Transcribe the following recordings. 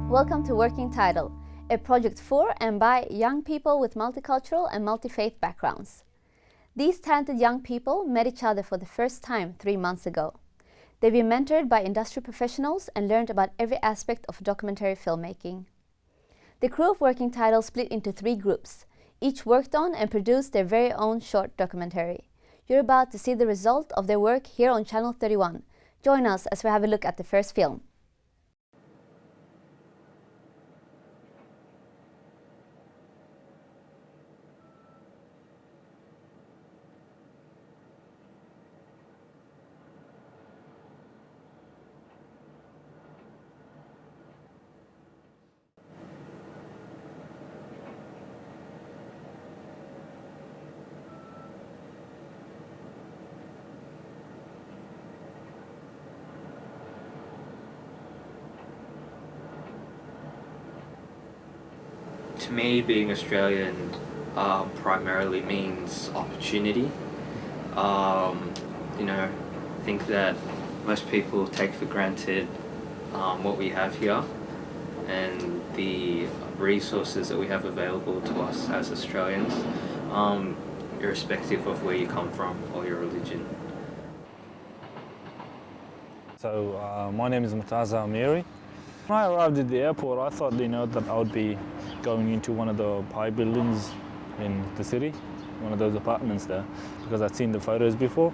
Welcome to Working Title, a project for and by young people with multicultural and multi-faith backgrounds. These talented young people met each other for the first time 3 months ago. They've been mentored by industry professionals and learned about every aspect of documentary filmmaking. The crew of Working Title split into 3 groups. Each worked on and produced their very own short documentary. You're about to see the result of their work here on Channel 31. Join us as we have a look at the first film. To me, being Australian primarily means opportunity. I think that most people take for granted what we have here and the resources that we have available to us as Australians, irrespective of where you come from or your religion. So my name is Murtaza Amiri. When I arrived at the airport, I thought, that I would be going into one of the high buildings in the city, one of those apartments there, because I'd seen the photos before.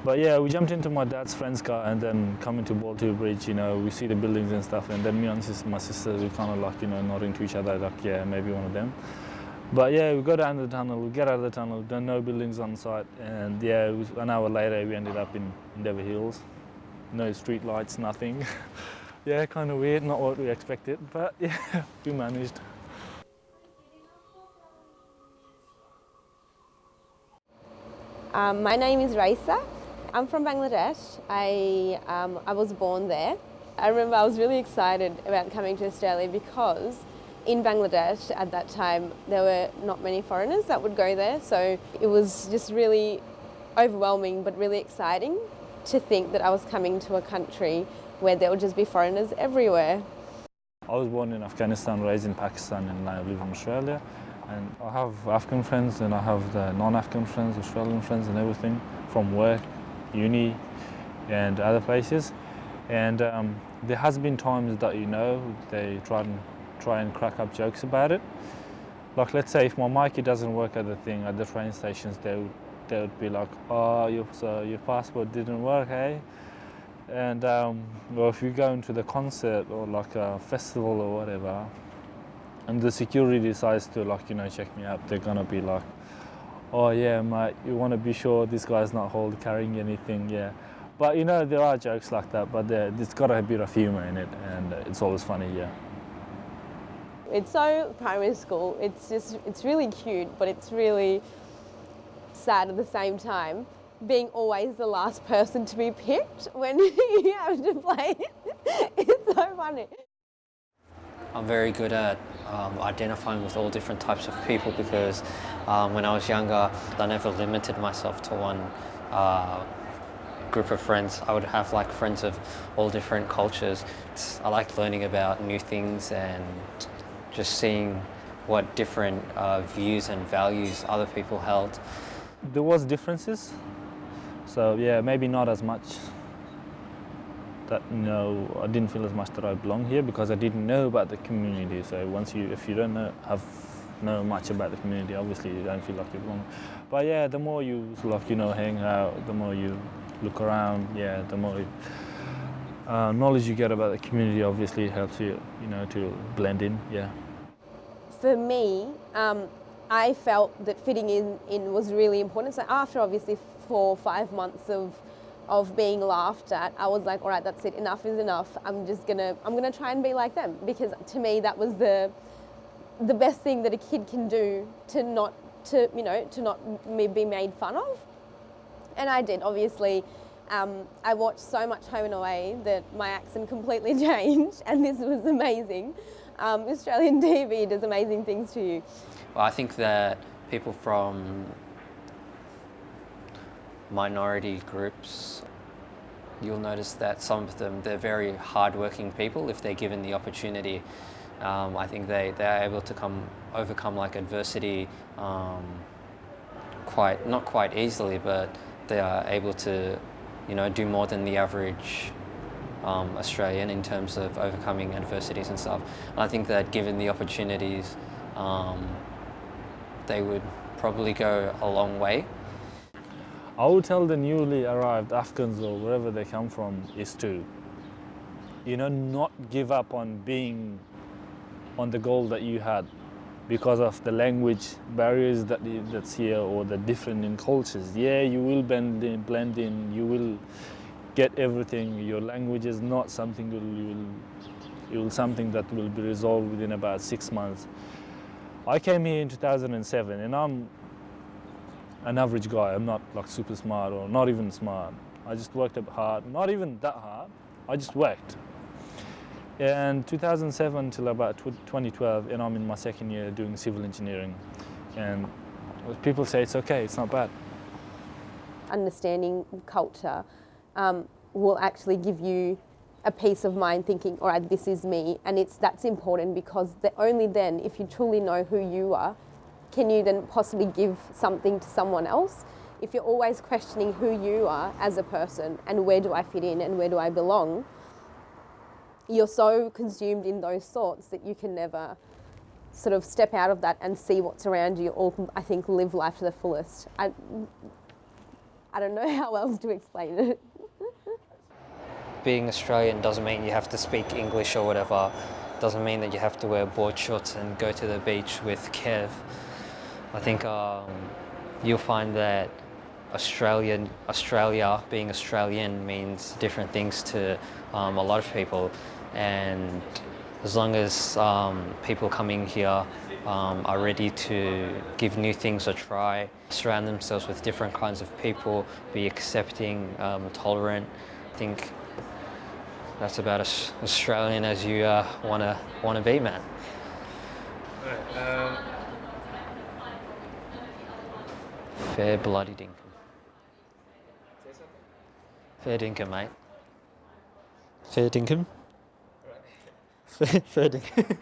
But yeah, we jumped into my dad's friend's car and then coming to Baltimore Bridge, we see the buildings and stuff, and then me and my sister, we kind of like, nodding to each other, like, yeah, maybe one of them. But yeah, we go down the tunnel, we get out of the tunnel, there are no buildings on site, and yeah, an hour later we ended up in Endeavour Hills. No street lights, nothing. Yeah, kind of weird, not what we expected, but yeah, we managed. My name is Raisa. I'm from Bangladesh. I was born there. I remember I was really excited about coming to Australia because in Bangladesh at that time there were not many foreigners that would go there, so it was just really overwhelming but really exciting to think that I was coming to a country where there would just be foreigners everywhere. I was born in Afghanistan, raised in Pakistan, and I live in Australia. And I have Afghan friends and I have the non-Afghan friends, Australian friends and everything from work, uni and other places. And there has been times that, they try and crack up jokes about it. Like, let's say if my Mikey doesn't work at the train stations, they would be like, oh, your passport didn't work, eh? And well, if you go into the concert or like a festival or whatever, and the security decides to check me out, they're gonna be like, oh yeah, mate, you want to be sure this guy's not carrying anything, yeah. But there are jokes like that, but there's got a bit of humour in it, and it's always funny, yeah. It's so primary school. It's really cute, but it's really sad at the same time, being always the last person to be picked when you have to play. It's so funny. I'm very good at identifying with all different types of people because when I was younger, I never limited myself to one group of friends. I would have friends of all different cultures. I like learning about new things and just seeing what different views and values other people held. There was differences. So yeah, maybe not as much. That I didn't feel as much that I belong here because I didn't know about the community. So if you don't know much about the community, obviously you don't feel like you belong. But yeah, the more you hang out, the more you look around, yeah, the more knowledge you get about the community. Obviously, it helps you, to blend in. Yeah. For me, I felt that fitting in was really important. So after obviously 4 or 5 months of being laughed at, I was like, all right, that's it, enough is enough. I'm gonna try and be like them, because to me that was the best thing that a kid can do to not be made fun of. And I did, obviously. I watched so much Home and Away that my accent completely changed, and this was amazing. Australian TV does amazing things to you. Well, I think that people from minority groups you'll notice that some of them, they're very hard-working people if they're given the opportunity. I think they're able to overcome like adversity not quite easily, but they are able to, do more than the average Australian in terms of overcoming adversities and stuff. And I think that given the opportunities, they would probably go a long way. I would tell the newly arrived Afghans or wherever they come from is to, not give up on being on the goal that you had because of the language barriers that's here or the different in cultures. Yeah, you will blend in, you will get everything. Your language is not something something that will be resolved within about 6 months. I came here in 2007 and I'm an average guy. I'm not like super smart or not even smart. I just worked up hard, not even that hard. I just worked. And 2007 till about 2012, and I'm in my second year doing civil engineering. And people say it's okay, it's not bad. Understanding culture will actually give you a peace of mind thinking, all right, this is me. And that's important because only then, if you truly know who you are, can you then possibly give something to someone else? If you're always questioning who you are as a person and where do I fit in and where do I belong, you're so consumed in those thoughts that you can never sort of step out of that and see what's around you or, I think, live life to the fullest. I don't know how else to explain it. Being Australian doesn't mean you have to speak English or whatever. Doesn't mean that you have to wear board shorts and go to the beach with Kev. I think you'll find that Australia, being Australian means different things to a lot of people, and as long as people coming here are ready to give new things a try, surround themselves with different kinds of people, be accepting, tolerant, I think that's about as Australian as you want to be, man. Right, Fair bloody dinkum. Fair dinkum, mate. Fair dinkum. Fair dinkum.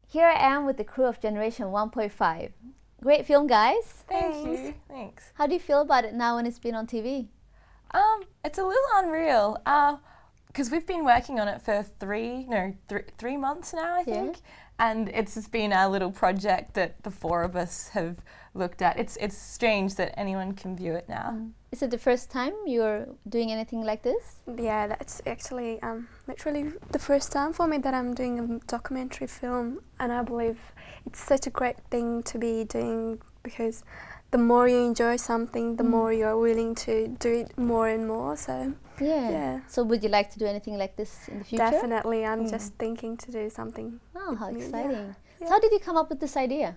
Here I am with the crew of Generation 1.5. Great film, guys. Thank you. Thanks. How do you feel about it now when it's been on TV? It's a little unreal because we've been working on it for three months now, I think. Yeah. And it's just been our little project that the four of us have looked at. It's strange that anyone can view it now. Is it the first time you're doing anything like this? Yeah, that's actually literally the first time for me that I'm doing a documentary film, and I believe it's such a great thing to be doing because the more you enjoy something, the more you're willing to do it more and more. So yeah. So would you like to do anything like this in the future? Definitely. I'm just thinking to do something. Oh, how exciting! Yeah. So how did you come up with this idea?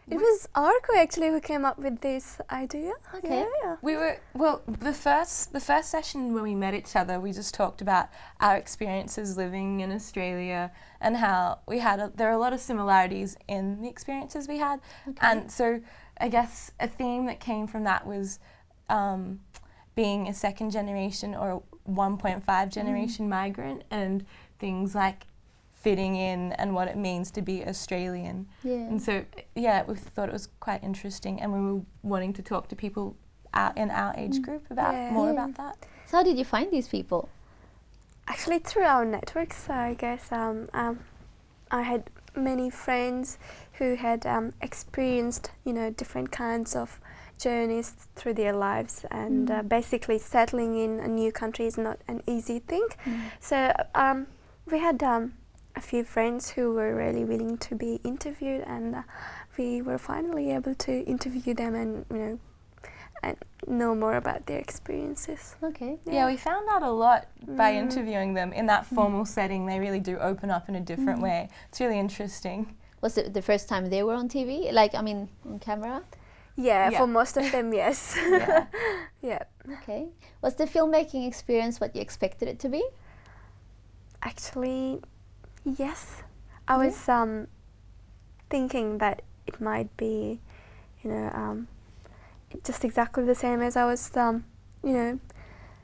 It was Arco actually who came up with this idea. Okay. Yeah. We were the first session when we met each other, we just talked about our experiences living in Australia and how there are a lot of similarities in the experiences we had, and so I guess a theme that came from that was being a second generation or 1.5 generation migrant and things like fitting in and what it means to be Australian. Yeah. And so, we thought it was quite interesting, and we were wanting to talk to people in our age group about more about that. So how did you find these people? Actually, through our networks, I guess. I had many friends who had experienced, different kinds of journeys through their lives, and basically settling in a new country is not an easy thing. So we had a few friends who were really willing to be interviewed, and we were finally able to interview them and and know more about their experiences. Okay. Yeah, we found out a lot by interviewing them. In that formal setting, they really do open up in a different way. It's really interesting. Was it the first time they were on TV? On camera? Yeah, for most of them, yes. Yeah. Okay. Was the filmmaking experience what you expected it to be? Actually, yes. I was thinking that it might be, just exactly the same as I was,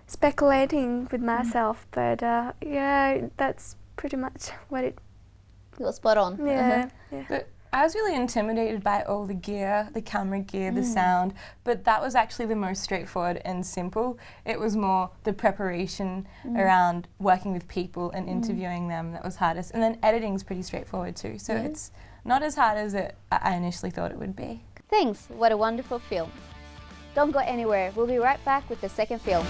speculating with myself. But yeah, that's pretty much what it. It was spot on. Yeah. But I was really intimidated by all the gear, the camera gear, the sound, but that was actually the most straightforward and simple. It was more the preparation around working with people and interviewing them that was hardest. And then editing's pretty straightforward too, so it's not as hard as I initially thought it would be. Thanks, what a wonderful film. Don't go anywhere, we'll be right back with the second film.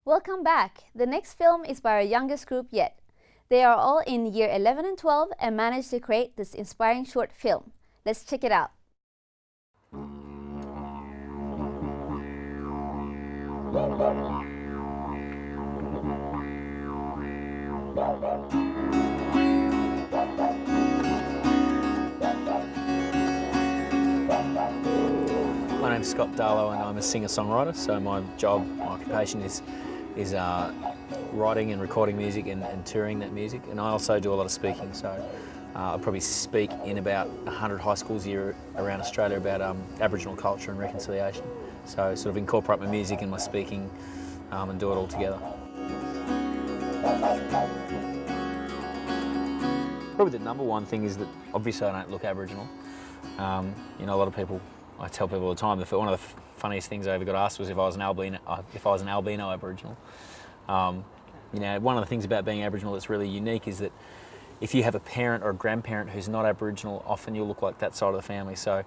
Welcome back. The next film is by our youngest group yet. They are all in year 11 and 12 and managed to create this inspiring short film. Let's check it out. My name's Scott Darlow and I'm a singer-songwriter, so my job, my occupation is writing and recording music and touring that music, and I also do a lot of speaking, so I probably speak in about 100 high schools a year around Australia about Aboriginal culture and reconciliation, so sort of incorporate my music and my speaking and do it all together. Probably the number one thing is that obviously I don't look Aboriginal. A lot of people, I tell people all the time, one of the funniest things I ever got asked was if I was an albino Aboriginal. One of the things about being Aboriginal that's really unique is that if you have a parent or a grandparent who's not Aboriginal, often you'll look like that side of the family. So,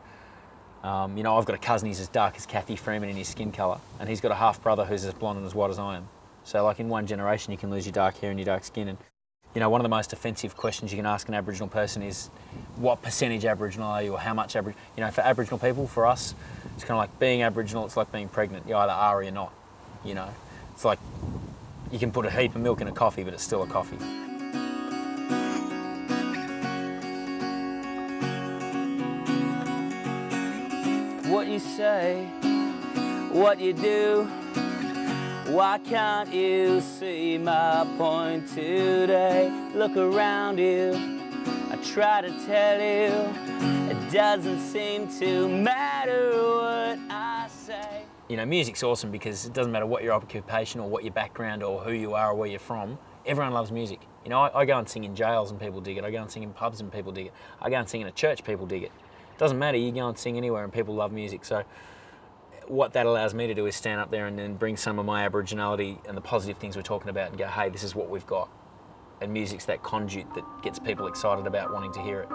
I've got a cousin, he's as dark as Kathy Freeman in his skin colour, and he's got a half brother who's as blonde and as white as I am. So like in one generation you can lose your dark hair and your dark skin. And one of the most offensive questions you can ask an Aboriginal person is, what percentage Aboriginal are you, or how much Aboriginal? For Aboriginal people, for us, it's kind of like being Aboriginal, it's like being pregnant. You either are or you're not, It's like you can put a heap of milk in a coffee, but it's still a coffee. What you say, what you do, why can't you see my point today? Look around you, I try to tell you, it doesn't seem to matter what I say. Music's awesome because it doesn't matter what your occupation or what your background or who you are or where you're from, everyone loves music. I go and sing in jails and people dig it, I go and sing in pubs and people dig it, I go and sing in a church, people dig it. It doesn't matter, you go and sing anywhere and people love music. So what that allows me to do is stand up there and then bring some of my Aboriginality and the positive things we're talking about and go, hey, this is what we've got. And music's that conduit that gets people excited about wanting to hear it.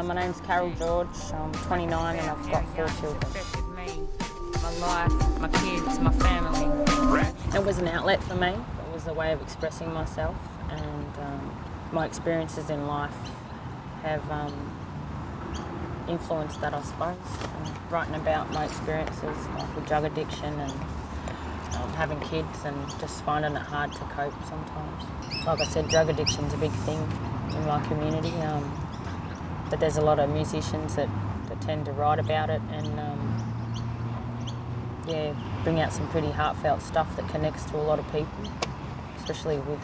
My name's Carol George, I'm 29 and I've got 4 children. My life, my kids, my family. It was an outlet for me, it was a way of expressing myself, and my experiences in life have influenced that, I suppose. Writing about my experiences, like with drug addiction and having kids and just finding it hard to cope sometimes. Like I said, drug addiction's a big thing in my community. But there's a lot of musicians that tend to write about it and bring out some pretty heartfelt stuff that connects to a lot of people, especially with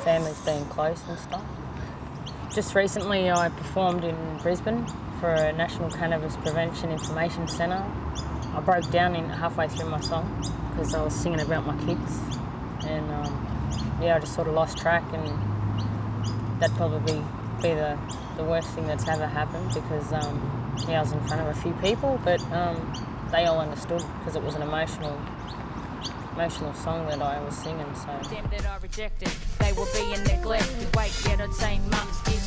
families being close and stuff. Just recently I performed in Brisbane for a National Cannabis Prevention Information Centre. I broke down halfway through my song because I was singing about my kids, and I just sort of lost track, and that'd probably be the worst thing that's ever happened because I was in front of a few people, but they all understood because it was an emotional song that I was singing. So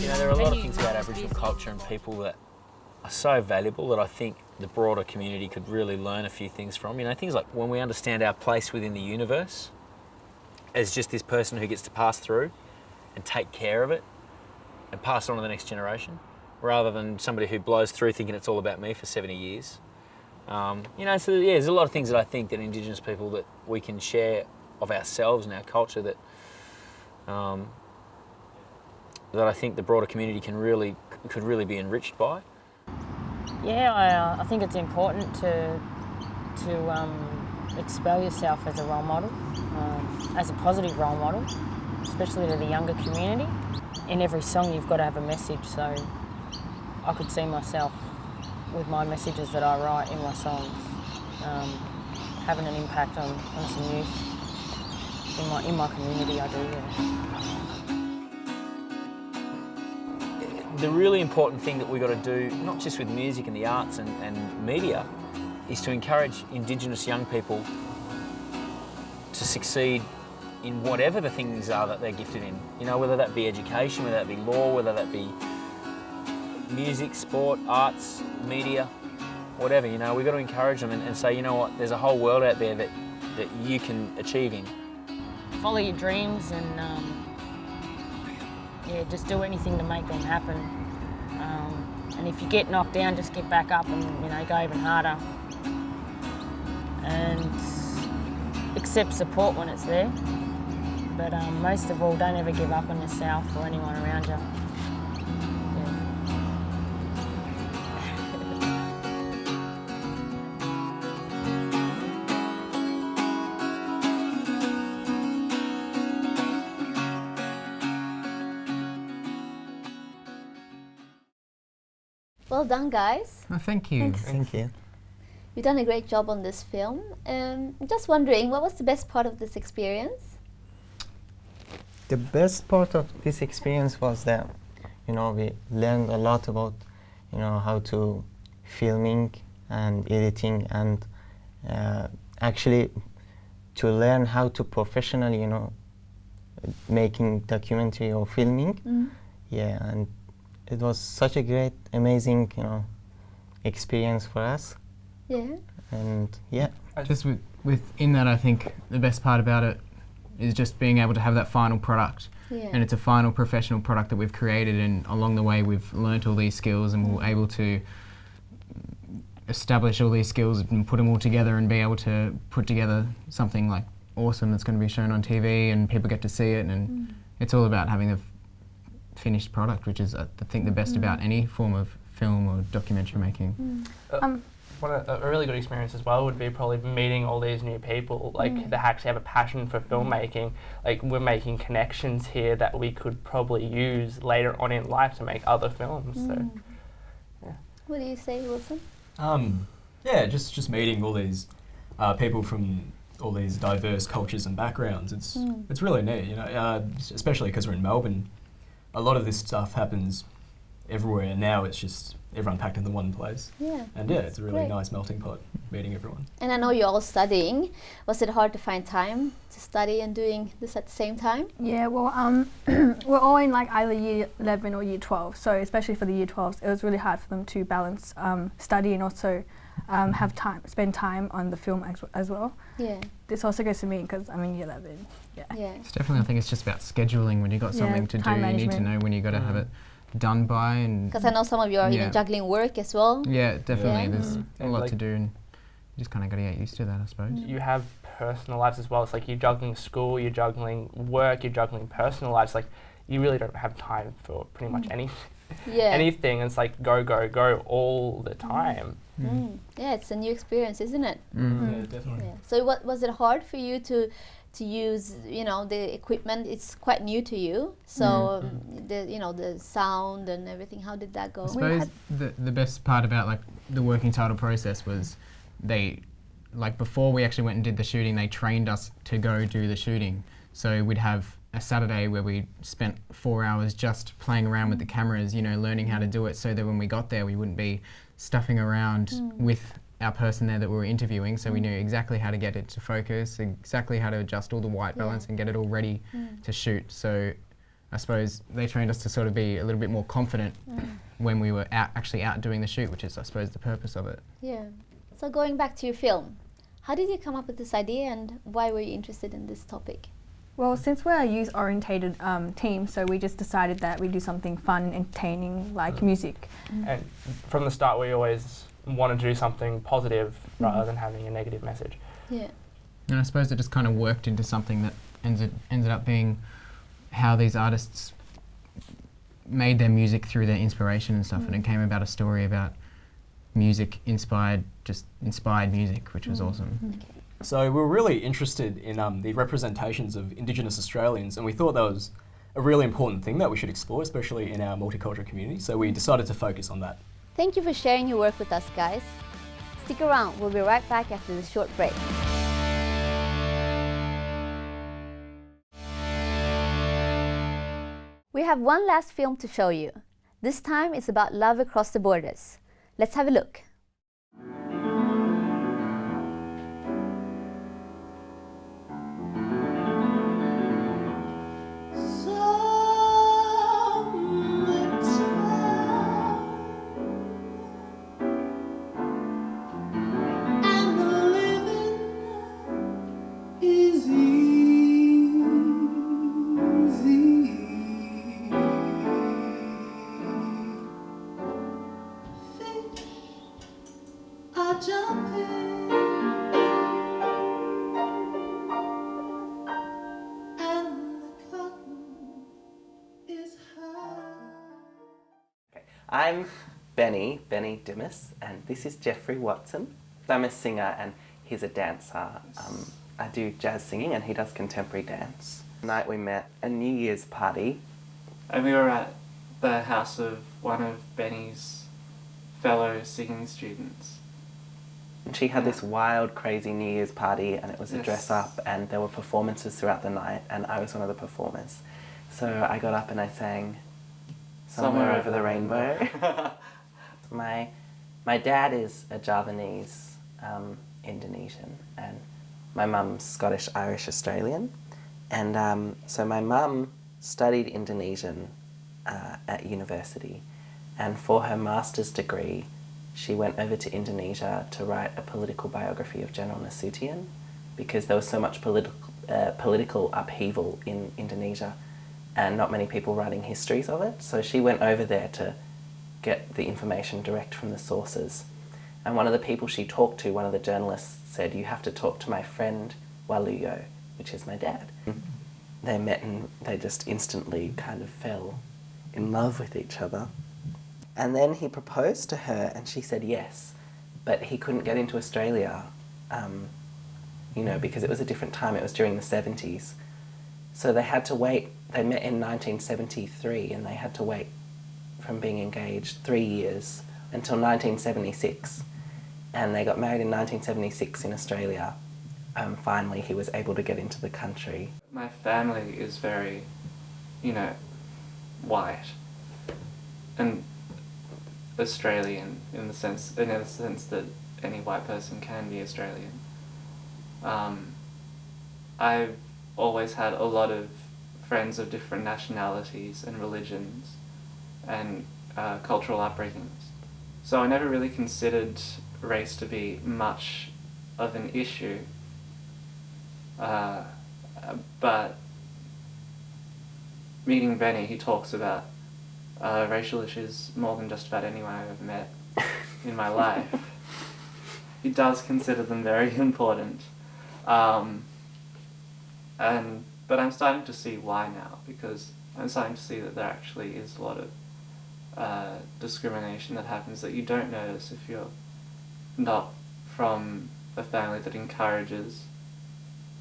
there are a lot of things about Aboriginal culture and people that are so valuable that I think the broader community could really learn a few things from. Things like when we understand our place within the universe as just this person who gets to pass through and take care of it and pass it on to the next generation, rather than somebody who blows through thinking it's all about me for 70 years. There's a lot of things that I think that Indigenous people that we can share of ourselves and our culture that that I think the broader community could really be enriched by. Yeah, I think it's important to expel yourself as a role model, as a positive role model, especially to the younger community. In every song you've got to have a message, so I could see myself with my messages that I write in my songs having an impact on some youth in my community. I do, yeah. The really important thing that we've got to do, not just with music and the arts and media, is to encourage Indigenous young people to succeed in whatever the things are that they're gifted in. You know, whether that be education, whether that be law, whether that be music, sport, arts, media, whatever. You know, we've got to encourage them and say, you know what, there's a whole world out there that you can achieve in. Follow your dreams and yeah, just do anything to make them happen. And if you get knocked down, just get back up and, you know, go even harder. And accept support when it's there. But most of all, don't ever give up on yourself or anyone around you. Well done, guys. Oh, thank you. Thank you. You've done a great job on this film. Just wondering, what was the best part of this experience? The best part of this experience was that, you know, we learned a lot about, you know, how to filming and editing and actually to learn how to professionally, you know, making documentary or filming. Mm. Yeah, and it was such a great, amazing, you know, experience for us. Yeah. And yeah. Just within that, I think the best part about it is just being able to have that final product. Yeah. And it's a final professional product that we've created, and along the way we've learnt all these skills and we're able to establish all these skills and put them all together and be able to put together something like awesome that's going to be shown on TV and people get to see it, and it's all about having a finished product, which is I think the best about any form of film or documentary making. A really good experience as well would be probably meeting all these new people, like that actually have a passion for filmmaking. Like, we're making connections here that we could probably use later on in life to make other films. So, yeah. What do you say, Wilson? Yeah, just meeting all these people from all these diverse cultures and backgrounds. It's really neat, you know, especially because we're in Melbourne. A lot of this stuff happens everywhere, and now it's just everyone packed into one place. Yeah. And yeah, it's a really nice melting pot, meeting everyone. And I know you're all studying. Was it hard to find time to study and doing this at the same time? Yeah, well, we're all in like either year 11 or year 12, so especially for the year 12s, it was really hard for them to balance study and also spend time on the film as well. Yeah. This also goes to me because I'm in year 11. Yeah. It's definitely, I think it's just about scheduling. When you've got something to do, you need to know when you've got to have it done by. And because I know some of you are even juggling work as well. Yeah, definitely. Yeah. There's a lot like to do, and you just kind of got to get used to that, I suppose. You have personal lives as well. It's like you're juggling school, you're juggling work, you're juggling personal lives. Like, you really don't have time for pretty much anything. It's like go, go, go all the time. Yeah, it's a new experience, isn't it? Yeah, definitely. Yeah. So what was it hard for you to use, you know, the equipment? It's quite new to you, so the sound and everything, how did that go? I suppose the best part about like the working title process was before we actually went and did the shooting, they trained us to go do the shooting. So we'd have a Saturday where we spent 4 hours just playing around with the cameras, you know, learning how to do it, so that when we got there we wouldn't be stuffing around with our person there that we were interviewing, so we knew exactly how to get it to focus, exactly how to adjust all the white balance and get it all ready to shoot. So I suppose they trained us to sort of be a little bit more confident when we were actually out doing the shoot, which is, I suppose, the purpose of it. Yeah. So going back to your film, how did you come up with this idea and why were you interested in this topic? Well, since we're a youth-orientated team, so we just decided that we do something fun and entertaining, like music. And from the start, we always wanted to do something positive rather than having a negative message. Yeah. And I suppose it just kind of worked into something that ended up being how these artists made their music through their inspiration and stuff, and it came about a story about music inspired music, which was awesome. Okay. So we were really interested in the representations of Indigenous Australians, and we thought that was a really important thing that we should explore, especially in our multicultural community. So we decided to focus on that. Thank you for sharing your work with us, guys. Stick around, we'll be right back after this short break. We have one last film to show you. This time it's about love across the borders. Let's have a look. I'm Benny Dimas, and this is Jeffrey Watson. I'm a singer and he's a dancer. I do jazz singing and he does contemporary dance. Tonight we met at a New Year's party. And we were at the house of one of Benny's fellow singing students. And she had this wild, crazy New Year's party, and it was a Yes. dress up, and there were performances throughout the night, and I was one of the performers. So I got up and I sang Somewhere Over the Rainbow. My dad is a Javanese Indonesian, and my mum's Scottish, Irish, Australian. And so my mum studied Indonesian at university, and for her master's degree she went over to Indonesia to write a political biography of General Nasution, because there was so much political upheaval in Indonesia and not many people writing histories of it. So she went over there to get the information direct from the sources. And one of the people she talked to, one of the journalists, said, "You have to talk to my friend Waluyo," which is my dad. They met and they just instantly kind of fell in love with each other. And then he proposed to her and she said yes, but he couldn't get into Australia, you know, because it was a different time. It was during the 70s. So they had to wait. They met in 1973 and they had to wait from being engaged 3 years until 1976. And they got married in 1976 in Australia. Finally, he was able to get into the country. My family is very, you know, white and Australian in the sense that any white person can be Australian. I've always had a lot of friends of different nationalities and religions and cultural upbringings. So I never really considered race to be much of an issue. But meeting Benny, he talks about racial issues more than just about anyone I've ever met in my life. He does consider them very important. But I'm starting to see why now, because I'm starting to see that there actually is a lot of discrimination that happens that you don't notice if you're not from a family that encourages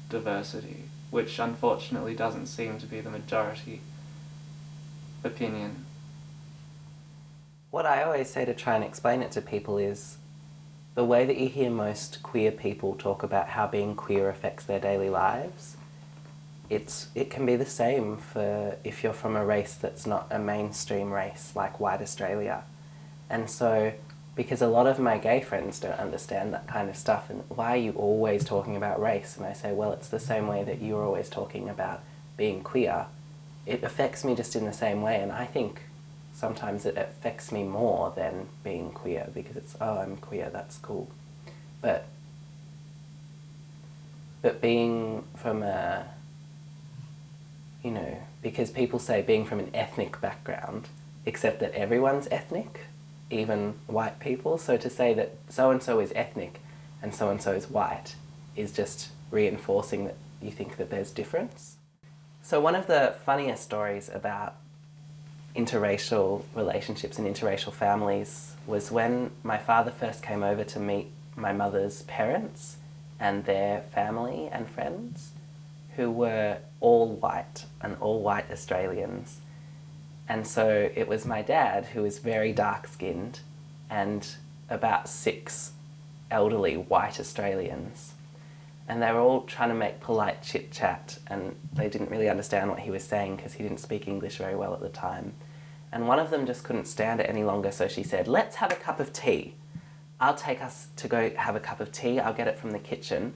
diversity, which unfortunately doesn't seem to be the majority opinion. What I always say to try and explain it to people is the way that you hear most queer people talk about how being queer affects their daily lives, it can be the same for if you're from a race that's not a mainstream race like white Australia. And so, because a lot of my gay friends don't understand that kind of stuff, and why are you always talking about race? And I say, well, it's the same way that you're always talking about being queer. It affects me just in the same way, and I think sometimes it affects me more than being queer, because it's, oh, I'm queer, that's cool. But being from a, you know, because people say being from an ethnic background, except that everyone's ethnic, even white people. So to say that so-and-so is ethnic and so-and-so is white is just reinforcing that you think that there's difference. So one of the funniest stories about interracial relationships and interracial families was when my father first came over to meet my mother's parents and their family and friends, who were all white and all white Australians. And so it was my dad, who was very dark-skinned, and about 6 elderly white Australians. And they were all trying to make polite chit-chat, and they didn't really understand what he was saying because he didn't speak English very well at the time. And one of them just couldn't stand it any longer, so she said, "Let's have a cup of tea. I'll take us to go have a cup of tea. I'll get it from the kitchen."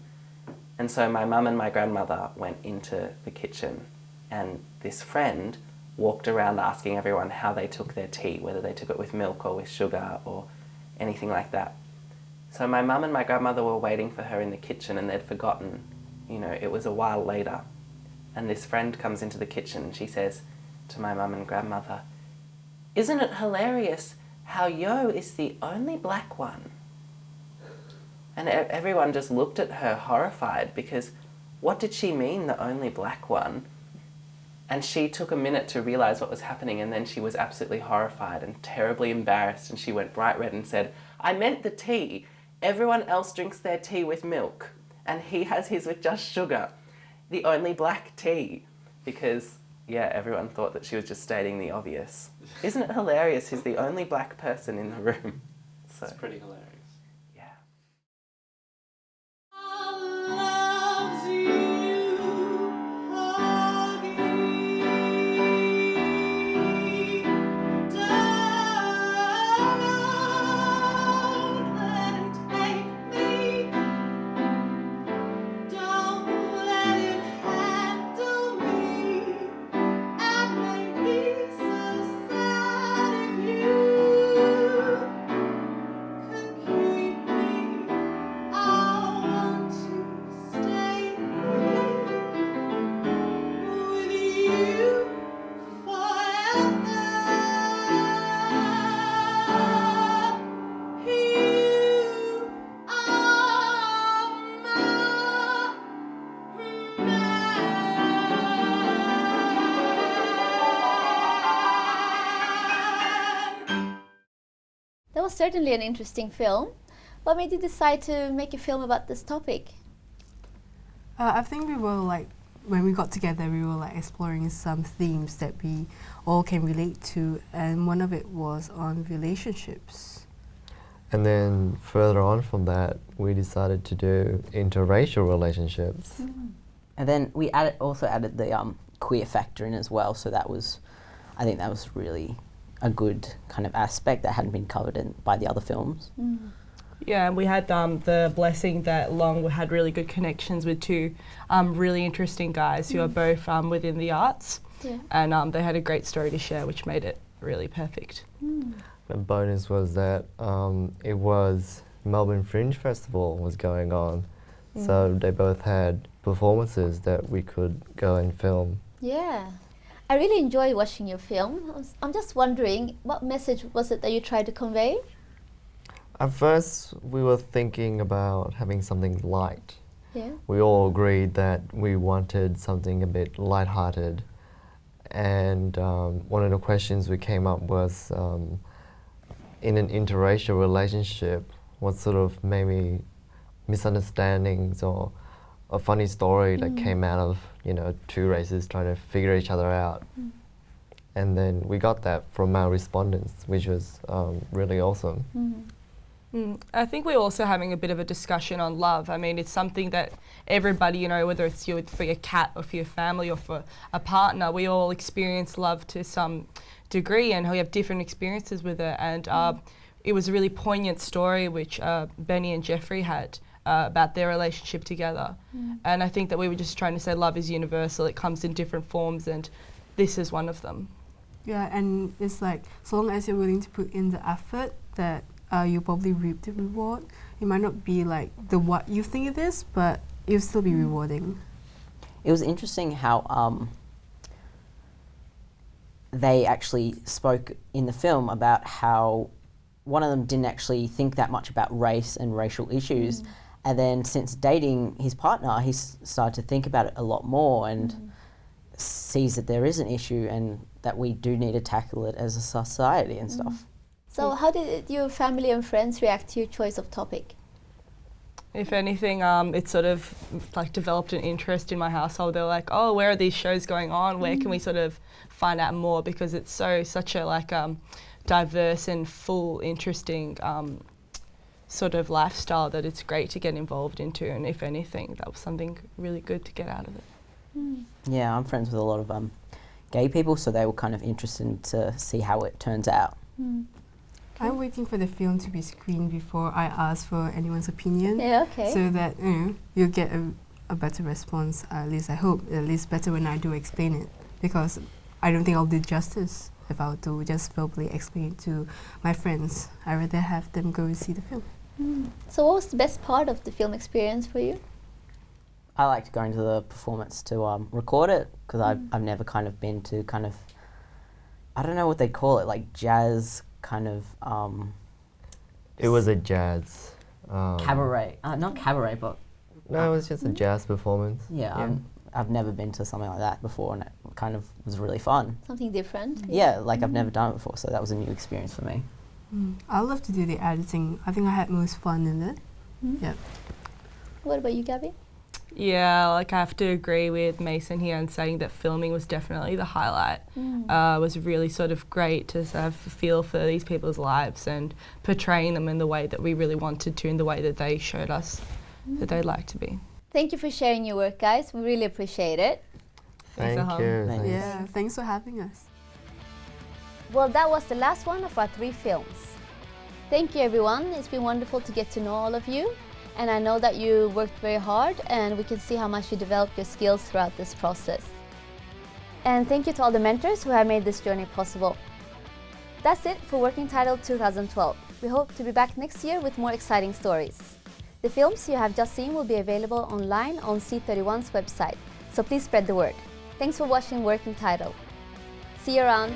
And so my mum and my grandmother went into the kitchen, and this friend walked around asking everyone how they took their tea, whether they took it with milk or with sugar or anything like that. So my mum and my grandmother were waiting for her in the kitchen, and they'd forgotten, you know, it was a while later. And this friend comes into the kitchen and she says to my mum and grandmother, "Isn't it hilarious how Yo is the only black one?" And everyone just looked at her horrified, because what did she mean, the only black one? And she took a minute to realise what was happening, and then she was absolutely horrified and terribly embarrassed, and she went bright red and said, "I meant the tea. Everyone else drinks their tea with milk, and he has his with just sugar. The only black tea." Because, yeah, everyone thought that she was just stating the obvious. Isn't it hilarious? He's the only black person in the room. So. It's pretty hilarious. That was certainly an interesting film. What made you decide to make a film about this topic? I think we were like, when we got together, we were like exploring some themes that we all can relate to, and one of it was on relationships. And then further on from that, we decided to do interracial relationships. And then we also added the queer factor in as well, so that was, I think that was really a good kind of aspect that hadn't been covered by the other films. Yeah, and we had the blessing that Long had really good connections with 2 really interesting guys who are both within the arts. Yeah. And they had a great story to share, which made it really perfect. The bonus was that it was Melbourne Fringe Festival was going on, so they both had performances that we could go and film. Yeah. I really enjoyed watching your film. I'm just wondering, what message was it that you tried to convey? At first, we were thinking about having something light. Yeah. We all agreed that we wanted something a bit lighthearted. And one of the questions we came up was, in an interracial relationship, what sort of maybe misunderstandings or a funny story that came out of, you know, 2 races trying to figure each other out. And then we got that from our respondents, which was really awesome. I think we're also having a bit of a discussion on love. I mean, it's something that everybody, you know, whether it's for your cat or for your family or for a partner, we all experience love to some degree, and we have different experiences with it. And it was a really poignant story which Benny and Jeffrey had about their relationship together. And I think that we were just trying to say love is universal. It comes in different forms, and this is one of them. Yeah, and it's like, so long as you're willing to put in the effort, that you'll probably reap the reward. It might not be like what you think it is, but it'll still be rewarding. It was interesting how they actually spoke in the film about how one of them didn't actually think that much about race and racial issues. And then since dating his partner, he's started to think about it a lot more, and sees that there is an issue and that we do need to tackle it as a society and stuff. So how did your family and friends react to your choice of topic? If anything, it sort of like developed an interest in my household. They're like, oh, where are these shows going on? Where can we sort of find out more? Because it's such a like diverse and full, interesting sort of lifestyle that it's great to get involved into. And if anything, that was something really good to get out of it. Yeah, I'm friends with a lot of gay people, so they were kind of interested to see how it turns out. I'm waiting for the film to be screened before I ask for anyone's opinion. Yeah, okay. So that you'll get a better response. At least I hope. At least better when I do explain it, because I don't think I'll do justice if I were to just verbally explain it to my friends. I'd rather have them go and see the film. So what was the best part of the film experience for you? I liked going to the performance to record it, because I've never kind of been to kind of, I don't know what they call it, like jazz kind of. It was a jazz. Cabaret. Not cabaret, but. No, it was just a jazz performance. Yeah, I've never been to something like that before, and it kind of was really fun. Something different? Yeah, like I've never done it before, so that was a new experience for me. I love to do the editing. I think I had most fun in it. Yeah. What about you, Gabby? Yeah, like I have to agree with Mason here in saying that filming was definitely the highlight. It was really sort of great to have a feel for these people's lives and portraying them in the way that we really wanted to, in the way that they showed us that they'd like to be. Thank you for sharing your work, guys. We really appreciate it. Thank you. Yeah, thanks for having us. Well, that was the last one of our 3 films. Thank you, everyone. It's been wonderful to get to know all of you. And I know that you worked very hard, and we can see how much you developed your skills throughout this process. And thank you to all the mentors who have made this journey possible. That's it for Working Title 2012. We hope to be back next year with more exciting stories. The films you have just seen will be available online on C31's website, so please spread the word. Thanks for watching Working Title. See you around.